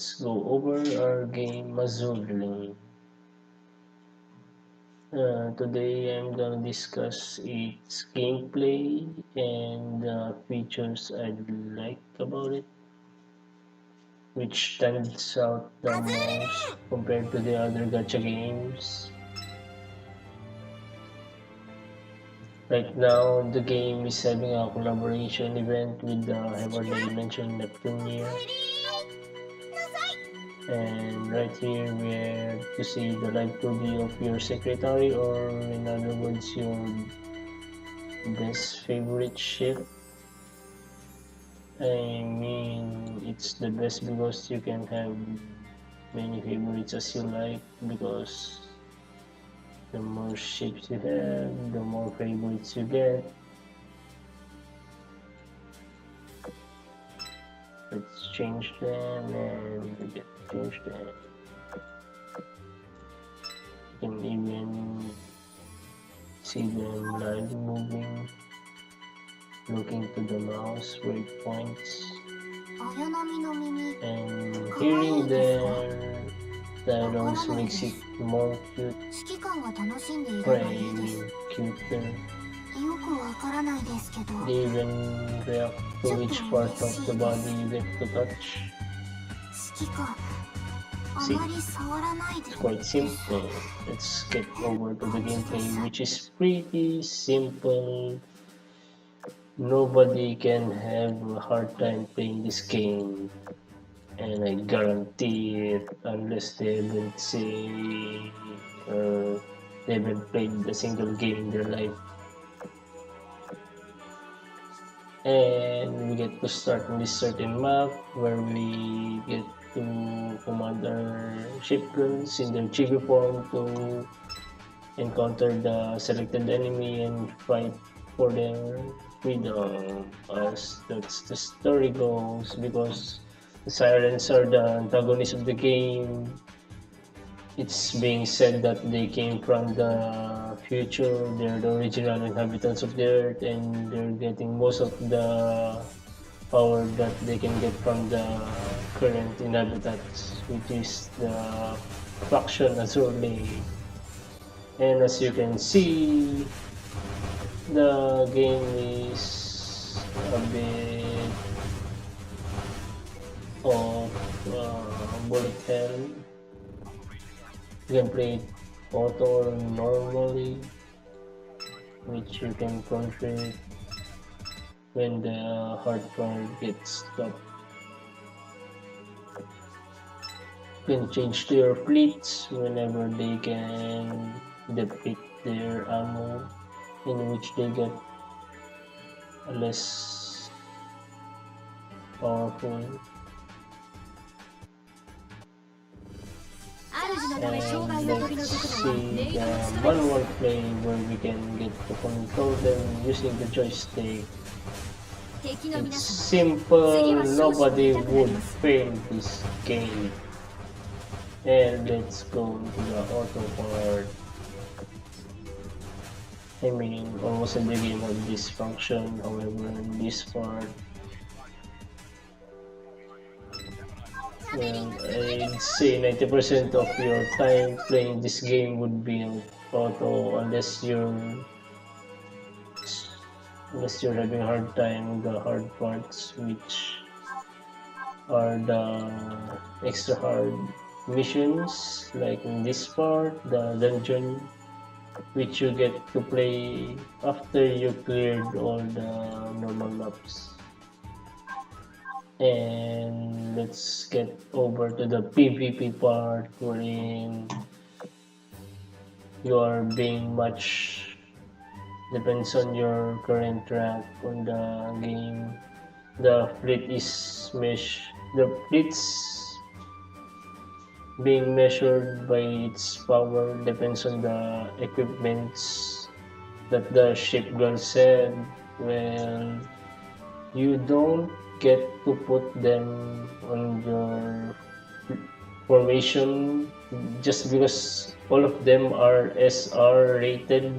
let's go over our game Azur Lane. Today I'm gonna discuss its gameplay and the features I like about it, which stands out the most compared to the other gacha games. Right now, the game is having a collaboration event with the heavily mentioned Neptune, and right here we're to see the live 2D of your secretary, or in other words, your best favorite ship. I mean, it's the best because you can have many favorites as you like, because the more ships you have, the more favorites you get. Let's change them and we get to change them. You can even see them live moving, looking to the mouse where it points, and hearing their dialogues makes it more cute, way cuter. They even react to which part of the body you get to touch. See, it's quite simple. Let's get over to the gameplay, which is pretty simple. Nobody can have a hard time playing this game, and I guarantee it, unless they haven't they haven't played a single game in their life. And we get to start on this certain map where we get to command our ship girls in their chibi form to encounter the selected enemy and fight for their freedom, as that's the story goes, because the sirens are the antagonists of the game. It's being said that they came from the future, they're the original inhabitants of the earth, and they're getting most of the power that they can get from the current inhabitants, which is the faction Azur Lane. And as you can see, the game is a bit of bullet hell. You can play it auto or normally, which you can control when the hard part gets stopped. You can change to your fleets whenever they can deplete their ammo, in which they get less powerful. And let's see the manual play where we can get to control them using the joystick. It's simple, nobody would fail this game. And let's go to the auto part. I mean, almost every game has this function, however in this part, well, I'd say 90% of your time playing this game would be on auto, unless you're having a hard time with the hard parts, which are the extra hard missions, like in this part, the dungeon, which you get to play after you cleared all the normal maps. And let's get over to the PvP part, wherein you are being matched, depends on your current rank on the game. The fleet's being measured by its power depends on the equipments that the ship girls have. Well, you don't get to put them on your formation just because all of them are SR rated,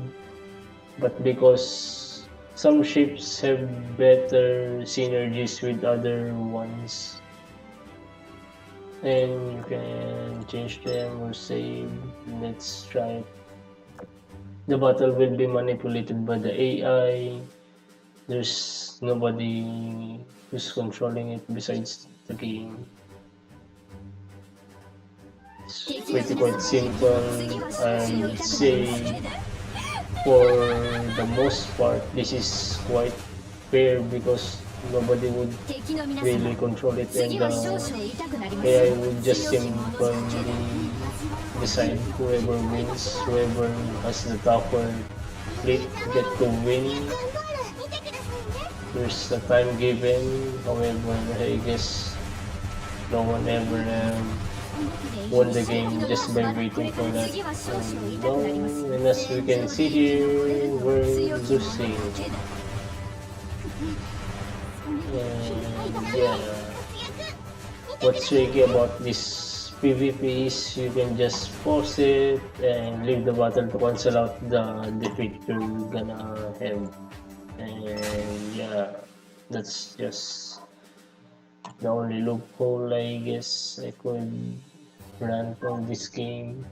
but because some ships have better synergies with other ones. and you can change them or save. Let's try it. The battle will be manipulated by the AI. There's nobody who's controlling it besides the game. It's pretty quite simple. I'd say for the most part this is quite fair because nobody would really control it, and the AI would just simply decide whoever wins, whoever has the tougher fleet get to win. There's a time given, however, I guess no one ever won the game just by waiting for that. No, and as we can see here, we're losing. And yeah, what's tricky about this PvP is you can just pause it and leave the battle to cancel out the defeat you're gonna have. And yeah, that's just the only loophole I guess I could run from this game.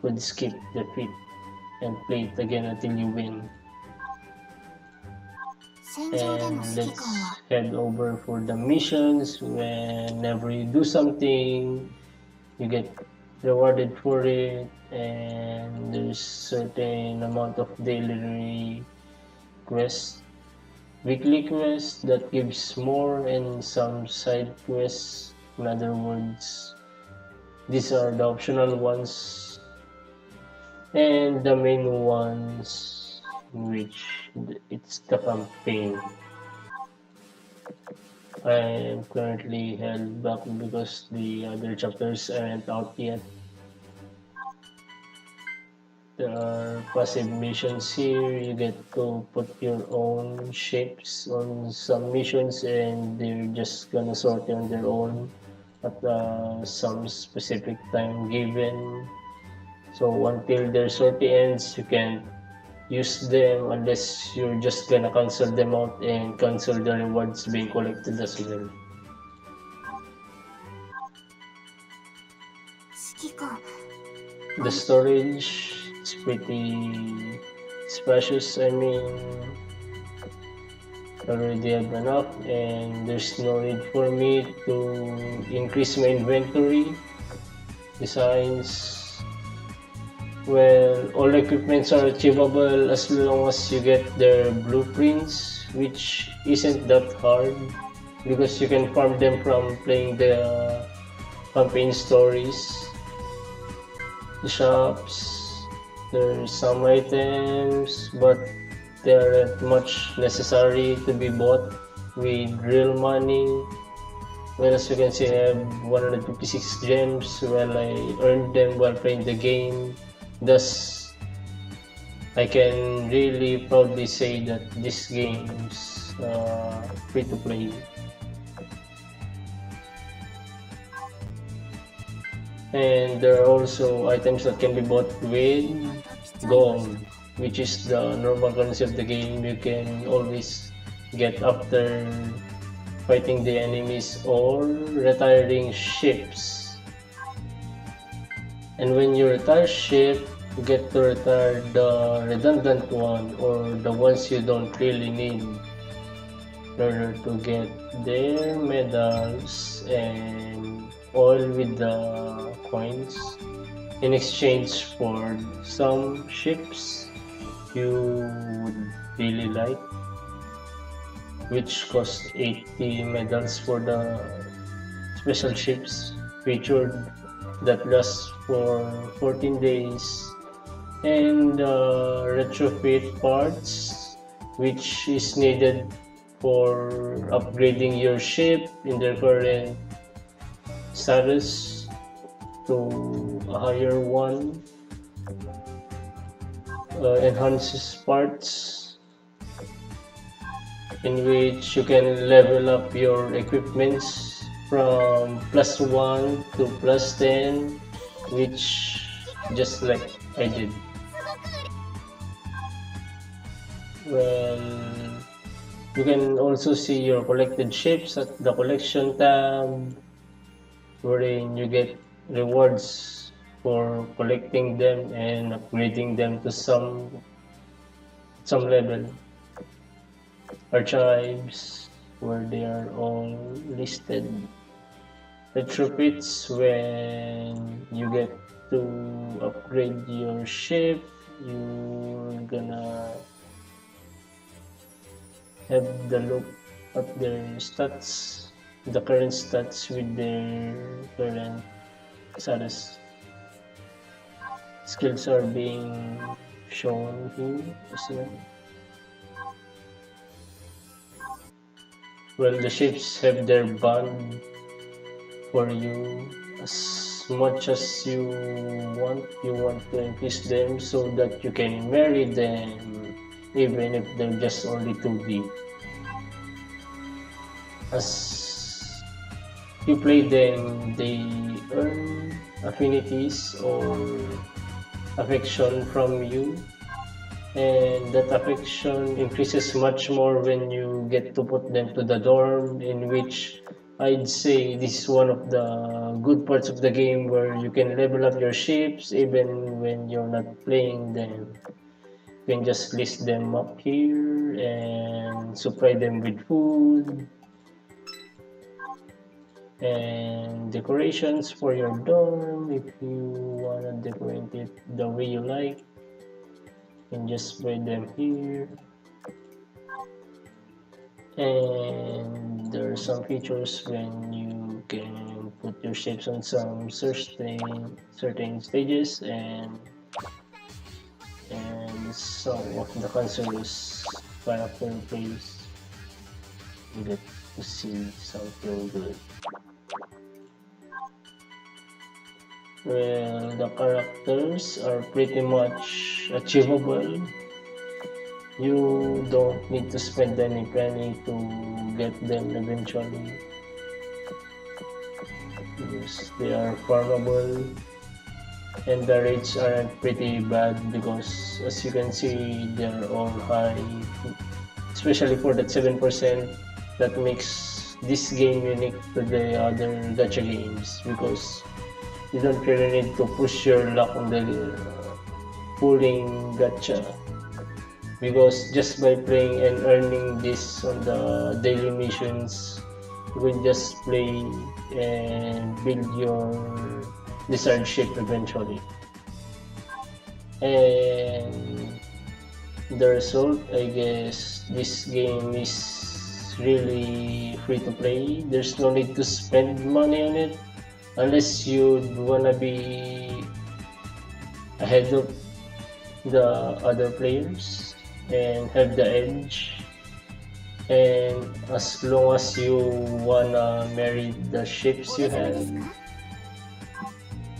Could skip defeat and play it again until you win. And let's head over for the missions. Whenever you do something, you get rewarded for it, and there's certain amount of daily quests, weekly quests that gives more, and some side quests. In other words, these are the optional ones, and the main ones, which it's the campaign. I am currently held back because the other chapters aren't out yet. There are passive missions here. You get to put your own ships on some missions, and they're just gonna sort on their own at some specific time given. So until their sortie ends, you can't use them unless you're just gonna cancel them out and cancel the rewards being collected as well. The storage is pretty spacious. I mean, I already have enough, and there's no need for me to increase my inventory. Designs, well, all equipments are achievable as long as you get their blueprints, which isn't that hard because you can farm them from playing the campaign stories. The shops, there's some items, but they aren't much necessary to be bought with real money. Well, as you can see, I have 156 gems while I earned them while playing the game. Thus, I can really proudly say that this game is free to play. And there are also items that can be bought with gold, which is the normal currency of the game. You can always get after fighting the enemies or retiring ships. And when you retire ship, you get to retire the redundant one or the ones you don't really need in order to get their medals and oil with the coins in exchange for some ships you would really like, which cost 80 medals for the special ships featured that last for 14 days, and retrofit parts, which is needed for upgrading your ship in their current status to a higher one, enhances parts in which you can level up your equipments from +1 to +10, which just like I did. Well, you can also see your collected ships at the collection tab. wherein you get rewards for collecting them and upgrading them to some level. Archives, where they are all listed. Retrofits, when you get to upgrade your ship, you're gonna have the look at their stats, the current stats with their current status. Skills are being shown here as well. Well, the ships have their bond for you as much as you want to increase them so that you can marry them even if they're just only 2D. As you play them, they earn affinities or affection from you, and that affection increases much more when you get to put them to the dorm, in which I'd say this is one of the good parts of the game where you can level up your ships even when you're not playing them. You can just list them up here and supply them with food and decorations for your dorm if you wanna decorate it the way you like. You can just buy them here. And there are some features when you can put your ships on some certain stages, and some of the consoles character plays, you get to see something good. Well, the characters are pretty much achievable. You don't need to spend any penny to get them eventually, because they are farmable, and the rates aren't pretty bad because as you can see they're all high, especially for that 7%. That makes this game unique to the other gacha games because you don't really need to push your luck on the pulling gacha, because just by playing and earning this on the daily missions, you can just play and build your desired ship eventually. And the result, I guess this game is really free to play. There's no need to spend money on it unless you'd wanna be ahead of the other players and have the edge. And as long as you wanna marry the ships you have,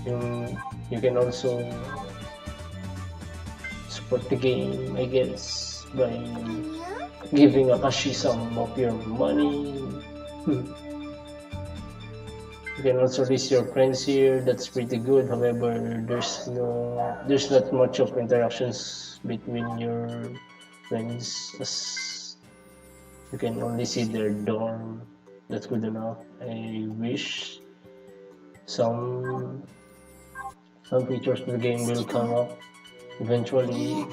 you can also support the game, I guess, by giving Akashi some of your money. You can also list your friends here. That's pretty good. However, there's not much of interactions between your friends, as you can only see their dorm. That's good enough. I wish some features of the game will come up eventually.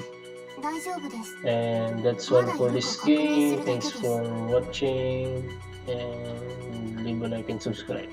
And that's all for this game. Thanks for watching, and leave a like and subscribe.